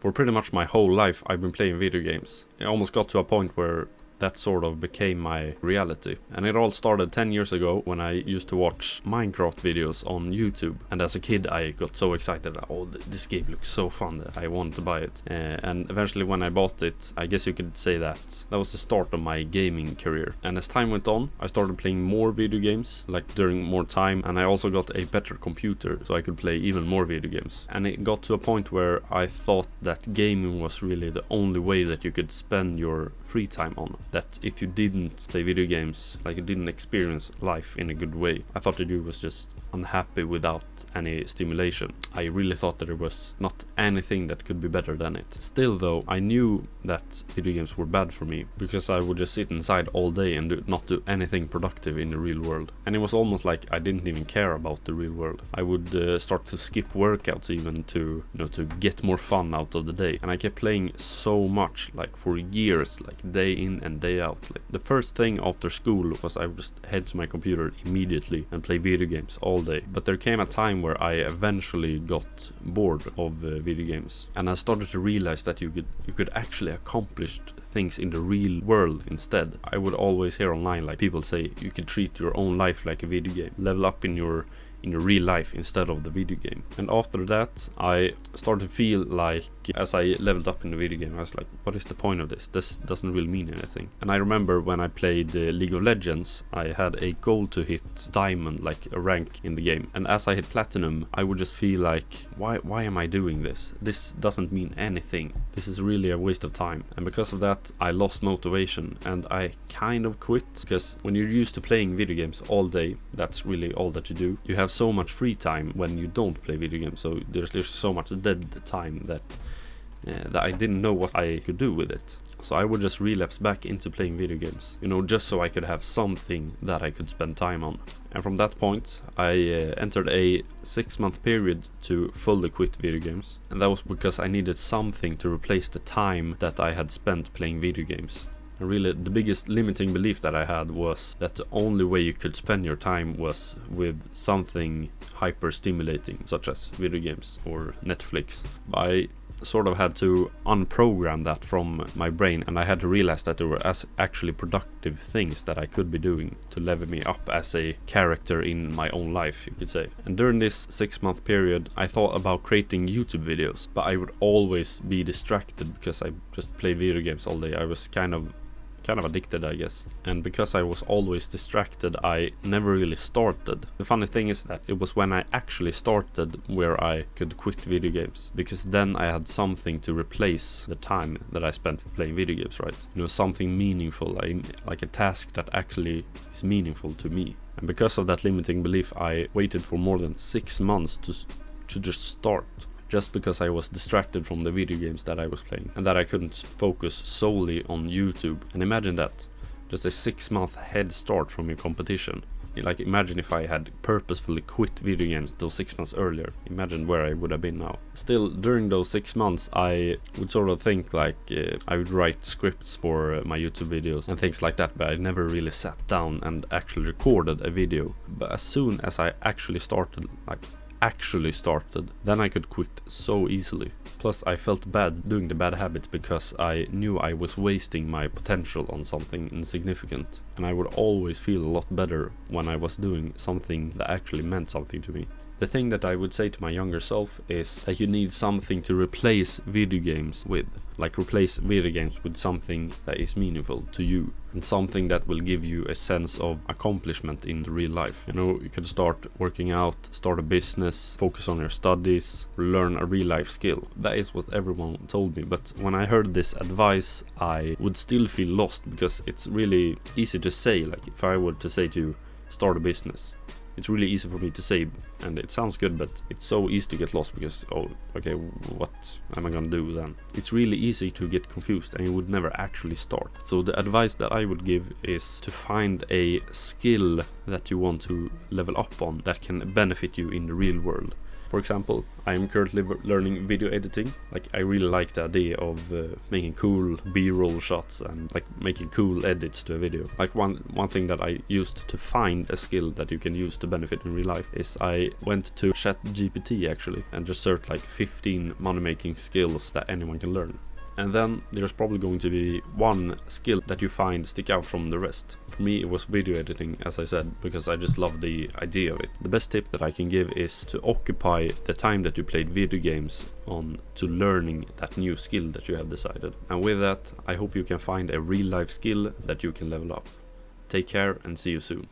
For pretty much my whole life I've been playing video games. It almost got to a point where that sort of became my reality. And it all started 10 years ago when I used to watch Minecraft videos on YouTube. And as a kid I got so excited, oh, this game looks so fun that I wanted to buy it. And eventually when I bought it, I guess you could say that was the start of my gaming career. And as time went on, I started playing more video games, like during more time, and I also got a better computer so I could play even more video games. And it got to a point where I thought that gaming was really the only way that you could spend your free time on. That if you didn't play video games, like you didn't experience life in a good way, I thought that you was just unhappy without any stimulation. I really thought that there was not anything that could be better than it. Still though, I knew that video games were bad for me because I would just sit inside all day and not do anything productive in the real world. And it was almost like I didn't even care about the real world. I would start to skip workouts even to get more fun out of the day. And I kept playing so much, like for years, like day in and day out. Like the first thing after school was I would just head to my computer immediately and play video games all day. But there came a time where I eventually got bored of video games, and I started to realize that you could actually accomplish things in the real world instead. I would always hear online like people say you could treat your own life like a video game, level up in your real life instead of the video game. And after that I started to feel like as I leveled up in the video game, I was like, what is the point of this? This doesn't really mean anything. And I remember when I played League of Legends, I had a goal to hit diamond, like a rank in the game, and as I hit platinum I would just feel like, why am I doing this? This doesn't mean anything. This is really a waste of time. And because of that I lost motivation and I kind of quit, because when you're used to playing video games all day, that's really all that you do. You have so much free time when you don't play video games, so there's so much dead time that I didn't know what I could do with it. So I would just relapse back into playing video games, just so I could have something that I could spend time on. And from that point I entered a 6-month period to fully quit video games, and that was because I needed something to replace the time that I had spent playing video games. And really the biggest limiting belief that I had was that the only way you could spend your time was with something hyper stimulating, such as video games or Netflix. I sort of had to unprogram that from my brain, and I had to realize that there were actually productive things that I could be doing to level me up as a character in my own life, you could say. And during this 6-month period I thought about creating YouTube videos, but I would always be distracted because I just played video games all day. I was kind of addicted, I guess. And because I was always distracted, I never really started. The funny thing is that it was when I actually started where I could quit video games, because then I had something to replace the time that I spent playing video games, right? Something meaningful, like a task that actually is meaningful to me. And because of that limiting belief, I waited for more than 6 months to just start. Just because I was distracted from the video games that I was playing, and that I couldn't focus solely on YouTube. And imagine that, just a 6-month head start from your competition. Like imagine if I had purposefully quit video games those 6 months earlier. Imagine where I would have been now. Still, during those 6 months I would sort of think like I would write scripts for my YouTube videos and things like that, but I never really sat down and actually recorded a video. But as soon as I actually started, then I could quit so easily. Plus I felt bad doing the bad habits because I knew I was wasting my potential on something insignificant, and I would always feel a lot better when I was doing something that actually meant something to me. The thing that I would say to my younger self is that you need something to replace video games with. Like replace video games with something that is meaningful to you, and something that will give you a sense of accomplishment in the real life. You can start working out, start a business, focus on your studies, learn a real life skill. That is what everyone told me, but when I heard this advice I would still feel lost, because it's really easy to say. Like if I were to say to you, start a business, it's really easy for me to say, and it sounds good, but it's so easy to get lost because, okay, what am I gonna do then? It's really easy to get confused and you would never actually start. So the advice that I would give is to find a skill that you want to level up on that can benefit you in the real world. For example, I am currently learning video editing. Like, I really like the idea of making cool B-roll shots and like making cool edits to a video. Like one thing that I used to find a skill that you can use to benefit in real life is I went to ChatGPT actually and just searched like 15 money making skills that anyone can learn. And then there's probably going to be one skill that you find stick out from the rest. For me, it was video editing, as I said, because I just love the idea of it. The best tip that I can give is to occupy the time that you played video games on to learning that new skill that you have decided. And with that, I hope you can find a real life skill that you can level up. Take care and see you soon.